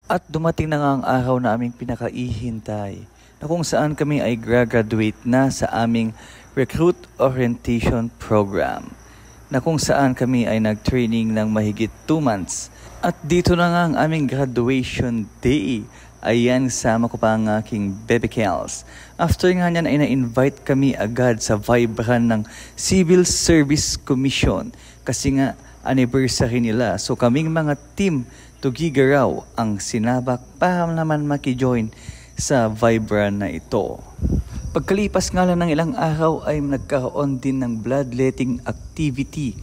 At dumating na nga ang araw na aming pinakaihintay na kung saan kami ay graduate na sa aming Recruit Orientation Program na kung saan kami ay nag-training ng mahigit 2 months. At dito na nga ang aming graduation day. Ayan, sama ko pa ang aking Bebe Kels. After nga niyan ay na-invite kami agad sa Vibran ng Civil Service Commission kasi nga anniversary nila. So kaming mga team Tugigaraw ang sinabak para naman makijoin sa Vibran na ito. Pagkalipas nga lang ng ilang araw ay nagkaroon din ng bloodletting activity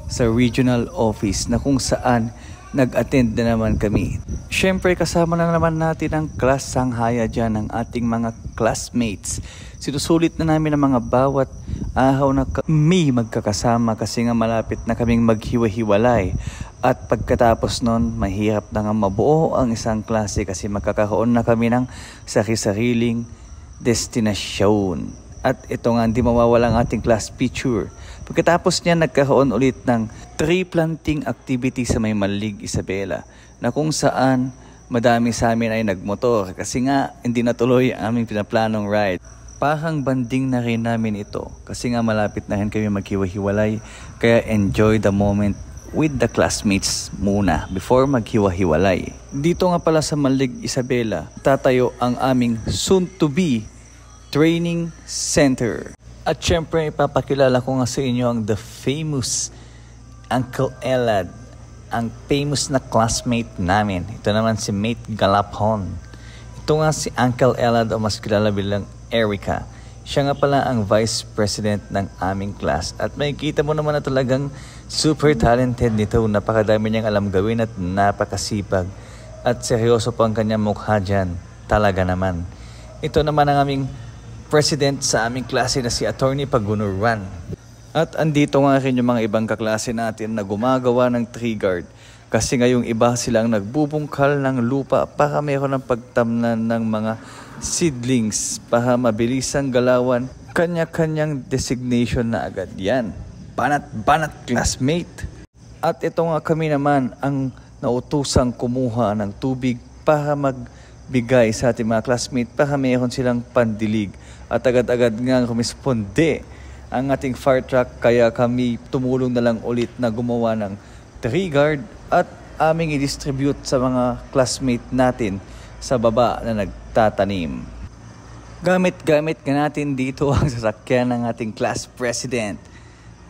sa regional office na kung saan nag-attend na naman kami. Siyempre kasama na naman natin ang class sanghaya dyan ng ating mga classmates. Sinusulit na namin ang mga bawat araw na kami magkakasama kasi nga malapit na kaming maghiwa-hiwalay. At pagkatapos nun, mahirap na nga mabuo ang isang klase kasi magkakaroon na kami ng sarili-sariling destinasyon. At ito nga, hindi mawawala ang ating class picture. Pagkatapos niya, nagkaroon ulit ng tree planting activity sa May Malig, Isabela, na kung saan madami sa amin ay nagmotor kasi nga hindi natuloy ang aming pinaplanong ride. Parang banding na rin namin ito kasi nga malapit na rin kami maghiwa-hiwalay, kaya enjoy the moment with the classmates muna before maghiwa-hiwalay. Dito nga pala sa Malig, Isabela, tatayo ang aming soon-to-be training center. At syempre, ipapakilala ko nga sa inyo ang the famous Uncle Elad, ang famous na classmate namin. Ito naman si Mate Galapon. Ito nga si Uncle Elad o mas kilala bilang Erica. Siya nga pala ang vice president ng aming class. At makikita mo naman na talagang super talented nito. Napakadami niyang alam gawin at napakasipag. At seryoso po ang kanyang mukha dyan. Talaga naman. Ito naman ang aming president sa aming klase na si Attorney Pagunuran. At andito nga rin yung mga ibang kaklase natin na gumagawa ng tree guard. Kasi ngayong iba silang nagbubungkal ng lupa para mayroon ng pagtamnan ng mga seedlings para mabilisang galawan. Kanya-kanyang designation na agad yan. Banat-banat classmate. At ito nga kami naman ang nautusang kumuha ng tubig para magbigay sa ating mga classmate para mayroon silang pandilig. At agad-agad nga rumisponde ang ating fire truck kaya kami tumulong na lang ulit na gumawa ng tree guard at aming i-distribute sa mga classmate natin sa baba na nagtatanim. Gamit-gamit nga natin dito ang sasakyan ng ating class president.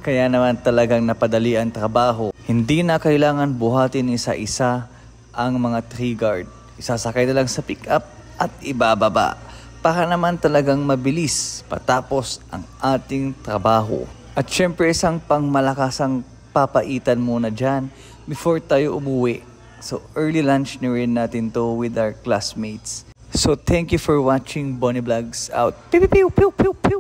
Kaya naman talagang napadali ang trabaho. Hindi na kailangan buhatin isa-isa ang mga tree guard. Isasakay na lang sa pick-up at ibababa. Para naman talagang mabilis patapos ang ating trabaho. At syempre isang pangmalakasang papaitan muna dyan before tayo umuwi. So early lunch na rin natin to with our classmates. So thank you for watching Bonnie Vlogs out. Pew pew pew pew pew.